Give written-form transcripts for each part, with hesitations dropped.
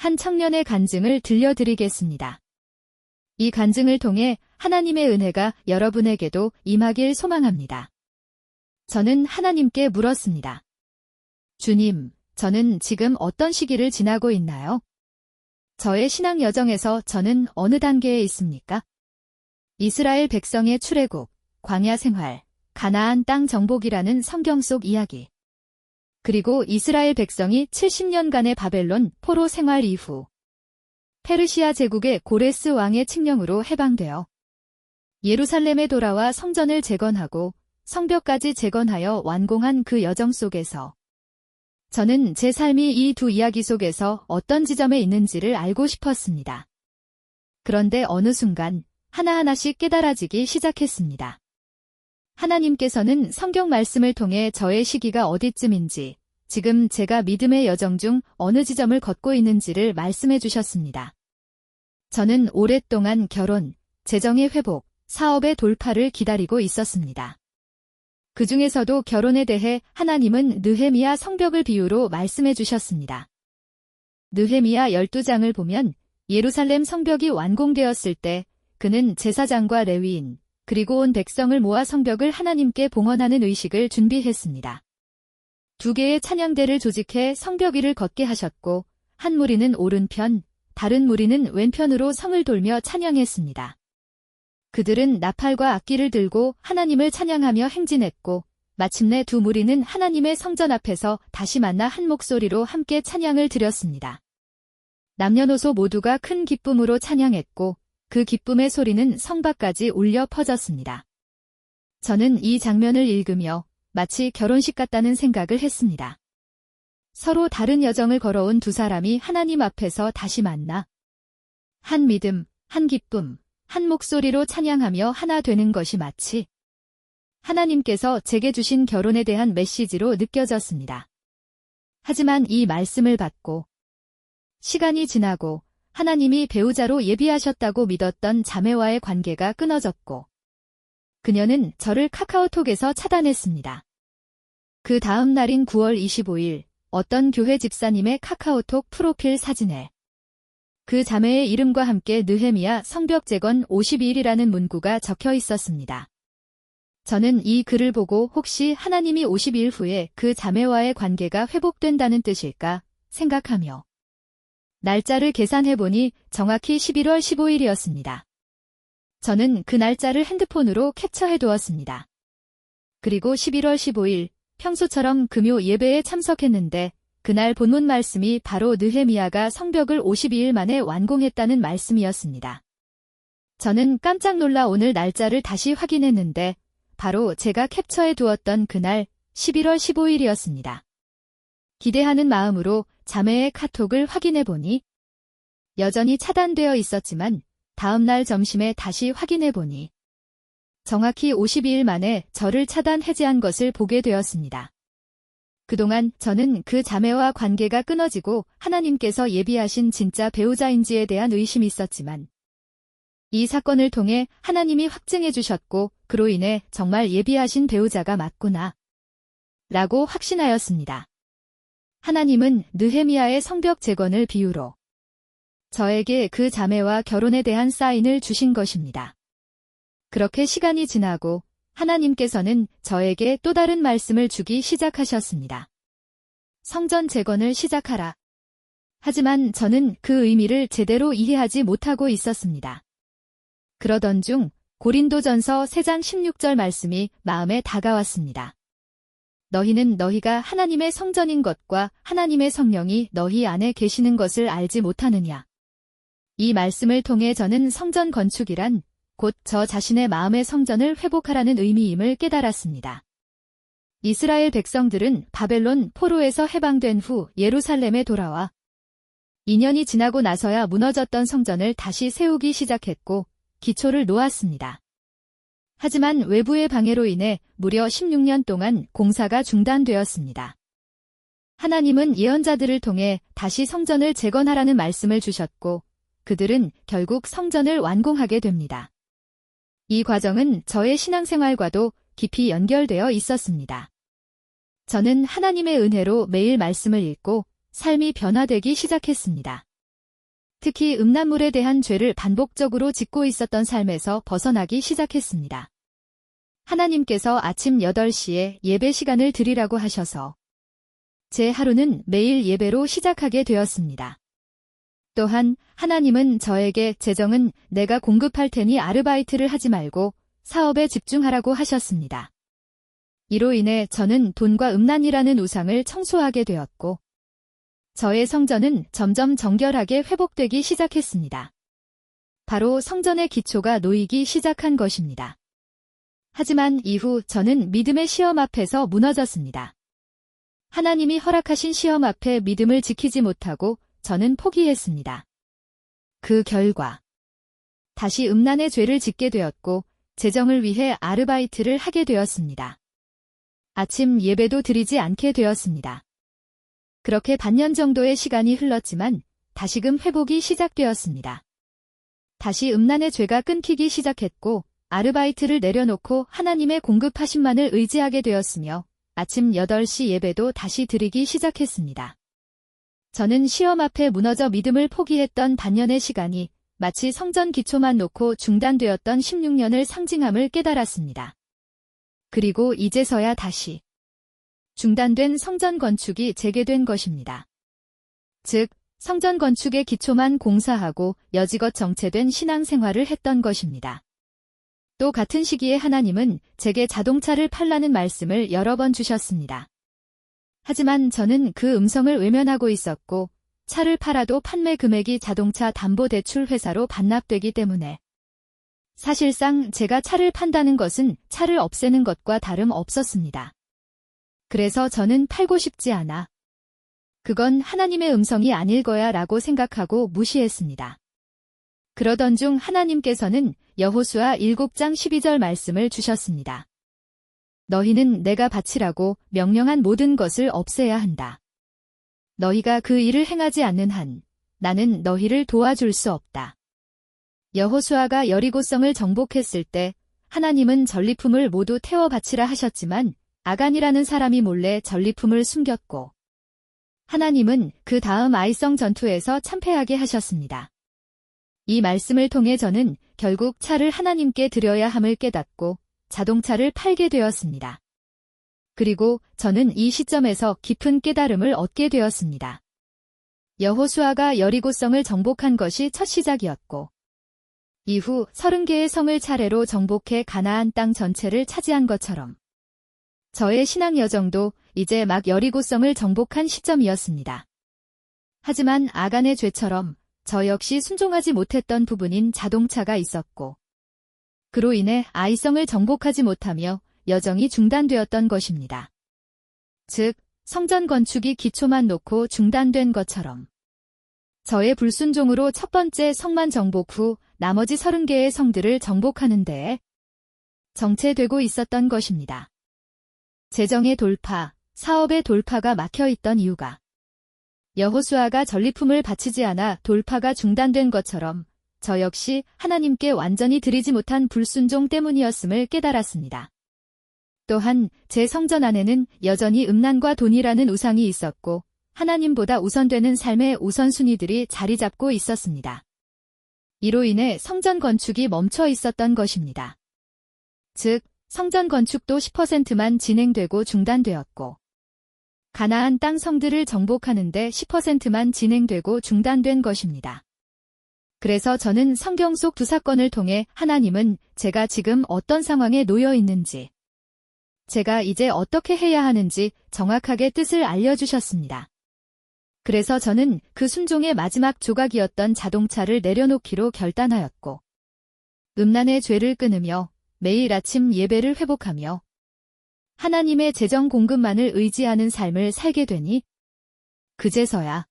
한 청년의 간증을 들려드리겠습니다. 이 간증을 통해 하나님의 은혜가 여러분에게도 임하길 소망합니다. 저는 하나님께 물었습니다. 주님, 저는 지금 어떤 시기를 지나고 있나요? 저의 신앙 여정에서 저는 어느 단계에 있습니까? 이스라엘 백성의 출애굽, 광야 생활, 가나안 땅 정복이라는 성경 속 이야기. 그리고 이스라엘 백성이 70년간의 바벨론 포로 생활 이후 페르시아 제국의 고레스 왕의 칙령으로 해방되어 예루살렘에 돌아와 성전을 재건하고 성벽까지 재건하여 완공한 그 여정 속에서 저는 제 삶이 이 두 이야기 속에서 어떤 지점에 있는지를 알고 싶었습니다. 그런데 어느 순간 하나하나씩 깨달아지기 시작했습니다. 하나님께서는 성경 말씀을 통해 저의 시기가 어디쯤인지, 지금 제가 믿음의 여정 중 어느 지점을 걷고 있는지를 말씀해 주셨습니다. 저는 오랫동안 결혼, 재정의 회복, 사업의 돌파를 기다리고 있었습니다. 그 중에서도 결혼에 대해 하나님은 느헤미야 성벽을 비유로 말씀해 주셨습니다. 느헤미야 12장을 보면 예루살렘 성벽이 완공되었을 때 그는 제사장과 레위인, 그리고 온 백성을 모아 성벽을 하나님께 봉헌하는 의식을 준비했습니다. 2개의 찬양대를 조직해 성벽 위를 걷게 하셨고 한 무리는 오른편, 다른 무리는 왼편으로 성을 돌며 찬양했습니다. 그들은 나팔과 악기를 들고 하나님을 찬양하며 행진했고 마침내 두 무리는 하나님의 성전 앞에서 다시 만나 한 목소리로 함께 찬양을 드렸습니다. 남녀노소 모두가 큰 기쁨으로 찬양했고 그 기쁨의 소리는 성 밖까지 울려 퍼졌습니다. 저는 이 장면을 읽으며 마치 결혼식 같다는 생각을 했습니다. 서로 다른 여정을 걸어온 두 사람이 하나님 앞에서 다시 만나 한 믿음, 한 기쁨, 한 목소리로 찬양하며 하나 되는 것이 마치 하나님께서 제게 주신 결혼에 대한 메시지로 느껴졌습니다. 하지만 이 말씀을 받고 시간이 지나고 하나님이 배우자로 예비하셨다고 믿었던 자매와의 관계가 끊어졌고 그녀는 저를 카카오톡에서 차단했습니다. 그 다음 날인 9월 25일 어떤 교회 집사님의 카카오톡 프로필 사진에 그 자매의 이름과 함께 느헤미야 성벽 재건 52일이라는 문구가 적혀 있었습니다. 저는 이 글을 보고 혹시 하나님이 52일 후에 그 자매와의 관계가 회복된다는 뜻일까 생각하며 날짜를 계산해보니 정확히 11월 15일이었습니다. 저는 그 날짜를 핸드폰으로 캡처해두었습니다. 그리고 11월 15일 평소처럼 금요 예배에 참석했는데 그날 본문 말씀이 바로 느헤미야가 성벽을 52일 만에 완공했다는 말씀이었습니다. 저는 깜짝 놀라 오늘 날짜를 다시 확인했는데 바로 제가 캡처해 두었던 그날 11월 15일이었습니다. 기대하는 마음으로 자매의 카톡을 확인해 보니 여전히 차단되어 있었지만 다음 날 점심에 다시 확인해 보니 정확히 52일 만에 저를 차단 해제한 것을 보게 되었습니다. 그동안 저는 그 자매와 관계가 끊어지고 하나님께서 예비하신 진짜 배우자인지에 대한 의심이 있었지만 이 사건을 통해 하나님이 확증해 주셨고 그로 인해 정말 예비하신 배우자가 맞구나 라고 확신하였습니다. 하나님은 느헤미야의 성벽 재건을 비유로 저에게 그 자매와 결혼에 대한 사인을 주신 것입니다. 그렇게 시간이 지나고 하나님께서는 저에게 또 다른 말씀을 주기 시작하셨습니다. 성전 재건을 시작하라. 하지만 저는 그 의미를 제대로 이해하지 못하고 있었습니다. 그러던 중 고린도전서 3장 16절 말씀이 마음에 다가왔습니다. 너희는 너희가 하나님의 성전인 것과 하나님의 성령이 너희 안에 계시는 것을 알지 못하느냐. 이 말씀을 통해 저는 성전 건축이란 곧 저 자신의 마음의 성전을 회복하라는 의미임을 깨달았습니다. 이스라엘 백성들은 바벨론 포로에서 해방된 후 예루살렘에 돌아와 2년이 지나고 나서야 무너졌던 성전을 다시 세우기 시작했고 기초를 놓았습니다. 하지만 외부의 방해로 인해 무려 16년 동안 공사가 중단되었습니다. 하나님은 예언자들을 통해 다시 성전을 재건하라는 말씀을 주셨고 그들은 결국 성전을 완공하게 됩니다. 이 과정은 저의 신앙생활과도 깊이 연결되어 있었습니다. 저는 하나님의 은혜로 매일 말씀을 읽고 삶이 변화되기 시작했습니다. 특히 음란물에 대한 죄를 반복적으로 짓고 있었던 삶에서 벗어나기 시작했습니다. 하나님께서 아침 8시에 예배 시간을 드리라고 하셔서 제 하루는 매일 예배로 시작하게 되었습니다. 또한 하나님은 저에게 재정은 내가 공급할 테니 아르바이트를 하지 말고 사업에 집중하라고 하셨습니다. 이로 인해 저는 돈과 음란이라는 우상을 청소하게 되었고 저의 성전은 점점 정결하게 회복되기 시작했습니다. 바로 성전의 기초가 놓이기 시작한 것입니다. 하지만 이후 저는 믿음의 시험 앞에서 무너졌습니다. 하나님이 허락하신 시험 앞에 믿음을 지키지 못하고 저는 포기했습니다. 그 결과 다시 음란의 죄를 짓게 되었고 재정을 위해 아르바이트를 하게 되었습니다. 아침 예배도 드리지 않게 되었습니다. 그렇게 반년 정도의 시간이 흘렀지만 다시금 회복이 시작되었습니다. 다시 음란의 죄가 끊기기 시작했고 아르바이트를 내려놓고 하나님의 공급하심만을 의지하게 되었으며 아침 8시 예배도 다시 드리기 시작했습니다. 저는 시험 앞에 무너져 믿음을 포기했던 반년의 시간이 마치 성전 기초만 놓고 중단되었던 16년을 상징함을 깨달았습니다. 그리고 이제서야 다시 중단된 성전 건축이 재개된 것입니다. 즉, 성전 건축의 기초만 공사하고 여지껏 정체된 신앙생활을 했던 것입니다. 또 같은 시기에 하나님은 제게 자동차를 팔라는 말씀을 여러 번 주셨습니다. 하지만 저는 그 음성을 외면하고 있었고 차를 팔아도 판매 금액이 자동차 담보대출 회사로 반납되기 때문에 사실상 제가 차를 판다는 것은 차를 없애는 것과 다름 없었습니다. 그래서 저는 팔고 싶지 않아. 그건 하나님의 음성이 아닐 거야 라고 생각하고 무시했습니다. 그러던 중 하나님께서는 여호수아 7장 12절 말씀을 주셨습니다. 너희는 내가 바치라고 명령한 모든 것을 없애야 한다. 너희가 그 일을 행하지 않는 한 나는 너희를 도와줄 수 없다. 여호수아가 여리고성을 정복했을 때 하나님은 전리품을 모두 태워 바치라 하셨지만 아간이라는 사람이 몰래 전리품을 숨겼고 하나님은 그 다음 아이성 전투에서 참패하게 하셨습니다. 이 말씀을 통해 저는 결국 차를 하나님께 드려야 함을 깨닫고 자동차를 팔게 되었습니다. 그리고 저는 이 시점에서 깊은 깨달음을 얻게 되었습니다. 여호수아가 여리고성을 정복한 것이 첫 시작이었고 이후 30개의 성을 차례로 정복해 가나안 땅 전체를 차지한 것처럼 저의 신앙 여정도 이제 막 여리고성을 정복한 시점이었습니다. 하지만 아간의 죄처럼 저 역시 순종하지 못했던 부분인 자동차가 있었고 그로 인해 아이성을 정복하지 못하며 여정이 중단되었던 것입니다. 즉, 성전 건축이 기초만 놓고 중단된 것처럼 저의 불순종으로 첫 번째 성만 정복 후 나머지 30개의 성들을 정복하는 데에 정체되고 있었던 것입니다. 재정의 돌파, 사업의 돌파가 막혀있던 이유가 여호수아가 전리품을 바치지 않아 돌파가 중단된 것처럼 저 역시 하나님께 완전히 드리지 못한 불순종 때문이었음을 깨달았습니다. 또한 제 성전 안에는 여전히 음란과 돈이라는 우상이 있었고 하나님보다 우선되는 삶의 우선순위들이 자리 잡고 있었습니다. 이로 인해 성전 건축이 멈춰 있었던 것입니다. 즉, 성전 건축도 10%만 진행되고 중단되었고 가나안 땅 성들을 정복하는데 10%만 진행되고 중단된 것입니다. 그래서 저는 성경 속 두 사건을 통해 하나님은 제가 지금 어떤 상황에 놓여 있는지, 제가 이제 어떻게 해야 하는지 정확하게 뜻을 알려주셨습니다. 그래서 저는 그 순종의 마지막 조각이었던 자동차를 내려놓기로 결단하였고, 음란의 죄를 끊으며 매일 아침 예배를 회복하며 하나님의 재정 공급만을 의지하는 삶을 살게 되니 그제서야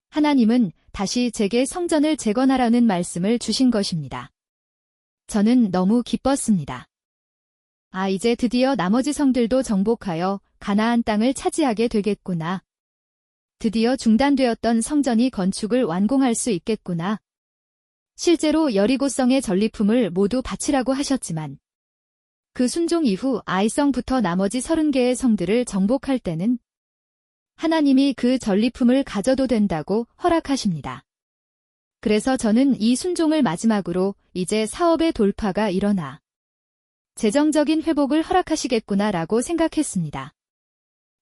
하나님은 다시 제게 성전을 재건하라는 말씀을 주신 것입니다. 저는 너무 기뻤습니다. 이제 드디어 나머지 성들도 정복하여 가나안 땅을 차지하게 되겠구나. 드디어 중단되었던 성전이 건축을 완공할 수 있겠구나. 실제로 여리고성의 전리품을 모두 바치라고 하셨지만 그 순종 이후 아이성부터 나머지 30개의 성들을 정복할 때는 하나님이 그 전리품을 가져도 된다고 허락하십니다. 그래서 저는 이 순종을 마지막으로 이제 사업의 돌파가 일어나 재정적인 회복을 허락하시겠구나라고 생각했습니다.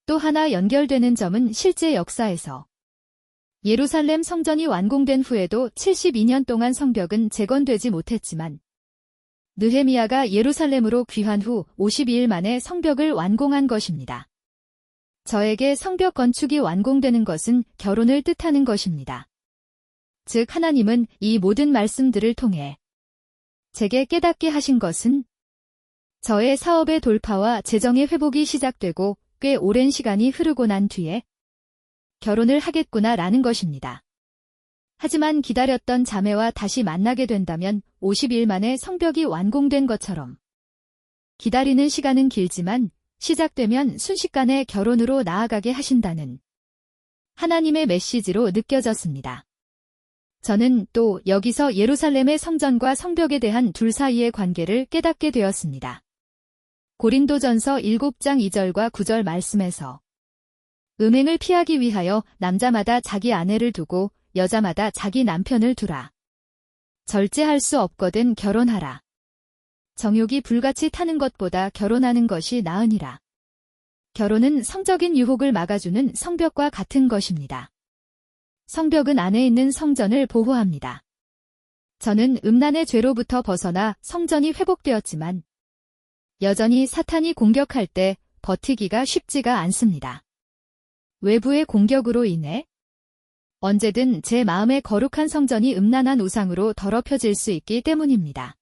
또 하나 연결되는 점은 실제 역사에서 예루살렘 성전이 완공된 후에도 72년 동안 성벽은 재건되지 못했지만 느헤미야가 예루살렘으로 귀환 후 52일 만에 성벽을 완공한 것입니다. 저에게 성벽 건축이 완공되는 것은 결혼을 뜻하는 것입니다. 즉 하나님은 이 모든 말씀들을 통해 제게 깨닫게 하신 것은 저의 사업의 돌파와 재정의 회복이 시작되고 꽤 오랜 시간이 흐르고 난 뒤에 결혼을 하겠구나라는 것입니다. 하지만 기다렸던 자매와 다시 만나게 된다면 50일 만에 성벽이 완공된 것처럼 기다리는 시간은 길지만 시작되면 순식간에 결혼으로 나아가게 하신다는 하나님의 메시지로 느껴졌습니다. 저는 또 여기서 예루살렘의 성전과 성벽에 대한 둘 사이의 관계를 깨닫게 되었습니다. 고린도전서 7장 2절과 9절 말씀에서 음행을 피하기 위하여 남자마다 자기 아내를 두고 여자마다 자기 남편을 두라. 절제할 수 없거든 결혼하라. 정욕이 불같이 타는 것보다 결혼하는 것이 나으니라. 결혼은 성적인 유혹을 막아주는 성벽과 같은 것입니다. 성벽은 안에 있는 성전을 보호합니다. 저는 음란의 죄로부터 벗어나 성전이 회복되었지만 여전히 사탄이 공격할 때 버티기가 쉽지가 않습니다. 외부의 공격으로 인해 언제든 제 마음의 거룩한 성전이 음란한 우상으로 더럽혀질 수 있기 때문입니다.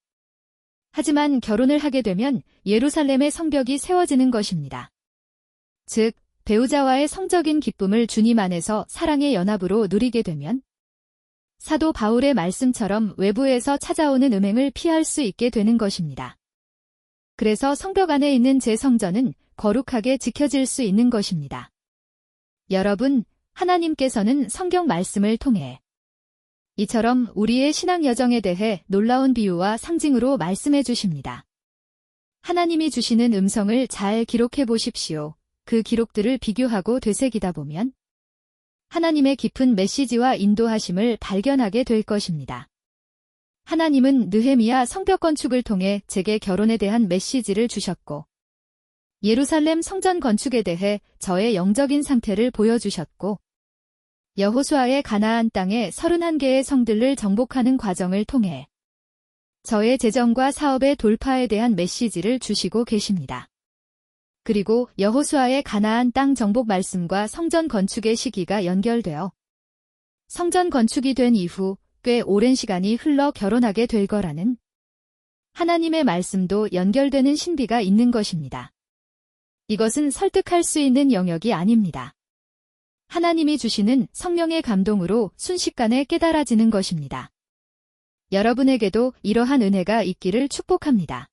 하지만 결혼을 하게 되면 예루살렘의 성벽이 세워지는 것입니다. 즉, 배우자와의 성적인 기쁨을 주님 안에서 사랑의 연합으로 누리게 되면 사도 바울의 말씀처럼 외부에서 찾아오는 음행을 피할 수 있게 되는 것입니다. 그래서 성벽 안에 있는 제 성전은 거룩하게 지켜질 수 있는 것입니다. 여러분, 하나님께서는 성경 말씀을 통해 이처럼 우리의 신앙 여정에 대해 놀라운 비유와 상징으로 말씀해 주십니다. 하나님이 주시는 음성을 잘 기록해 보십시오. 그 기록들을 비교하고 되새기다 보면 하나님의 깊은 메시지와 인도하심을 발견하게 될 것입니다. 하나님은 느헤미야 성벽 건축을 통해 제게 결혼에 대한 메시지를 주셨고 예루살렘 성전 건축에 대해 저의 영적인 상태를 보여주셨고 여호수아의 가나안 땅의 31개의 성들을 정복하는 과정을 통해 저의 재정과 사업의 돌파에 대한 메시지를 주시고 계십니다. 그리고 여호수아의 가나안 땅 정복 말씀과 성전 건축의 시기가 연결되어 성전 건축이 된 이후 꽤 오랜 시간이 흘러 결혼하게 될 거라는 하나님의 말씀도 연결되는 신비가 있는 것입니다. 이것은 설득할 수 있는 영역이 아닙니다. 하나님이 주시는 성령의 감동으로 순식간에 깨달아지는 것입니다. 여러분에게도 이러한 은혜가 있기를 축복합니다.